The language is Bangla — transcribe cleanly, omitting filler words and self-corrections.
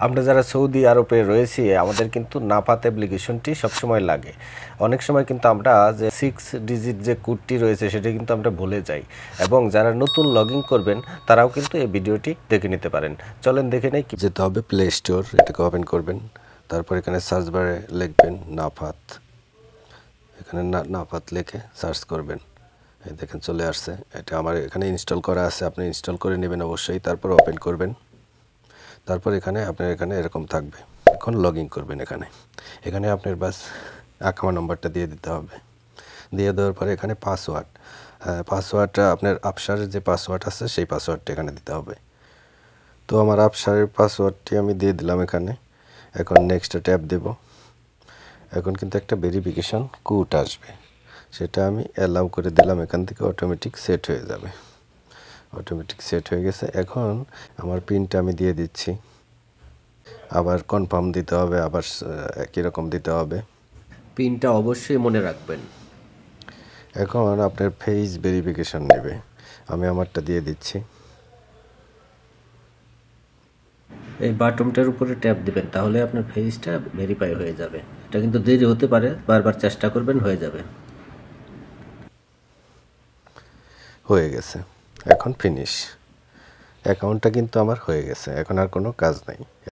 আমরা যারা সৌদি আরবে রয়েছি আমাদের কিন্তু নাফাত অ্যাপ্লিকেশনটি সবসময় লাগে। অনেক সময় কিন্তু আমরা যে 6 ডিজিট যে কোডটি রয়েছে সেটা কিন্তু আমরা ভুলে যাই, এবং যারা নতুন লগ ইন করবেন তারাও কিন্তু এই ভিডিওটি দেখে নিতে পারেন। চলেন দেখে নেই। যেতে হবে প্লে স্টোর, এটাকে ওপেন করবেন। তারপর এখানে সার্চ বারে লিখবেন নাফাত, এখানে নাফাত লিখে সার্চ করবেন। এই দেখেন চলে আসছে। এটা আমার এখানে ইনস্টল করা আছে, আপনি ইনস্টল করে নেবেন অবশ্যই। তারপর ওপেন করবেন। তারপর এখানে আপনার এখানে এরকম থাকবে। এখন লগ ইন করবেন। এখানে আপনার বাস অ্যাকাউন্ট নম্বরটা দিয়ে দিতে হবে। দিয়ে দেওয়ার পরে এখানে পাসওয়ার্ডটা আপনার আবসারের যে পাসওয়ার্ড আছে সেই পাসওয়ার্ডটা এখানে দিতে হবে। তো আমার আবসারের পাসওয়ার্ডটি আমি দিয়ে দিলাম এখানে। এখন নেক্সট ট্যাব দেব। এখন কিন্তু একটা ভেরিফিকেশন কোড আসবে, সেটা আমি অ্যালাউ করে দিলাম। এখান থেকে অটোমেটিক সেট হয়ে যাবে। অটোমেটিক সেট হয়ে গেছে। এখন আমার পিনটা আমি দিয়ে দিচ্ছি। আবার কনফার্ম দিতে হবে, আবার একই রকম দিতে হবে। পিনটা অবশ্যই মনে রাখবেন। এখন আপনার ফেস ভেরিফিকেশন নেবে, আমি আমারটা দিয়ে দিচ্ছি। এই বাটনটার উপরে ট্যাপ দিবেন, তাহলে আপনার ফেসটা ভেরিফাই হয়ে যাবে। এটা কিন্তু দেরি হতে পারে, বারবার চেষ্টা করবেন, হয়ে যাবে। হয়ে গেছে। এখন ফিনিশ। অ্যাকাউন্টটা কিন্তু আমার হয়ে গেছে, এখন আর কোনো কাজ নাই।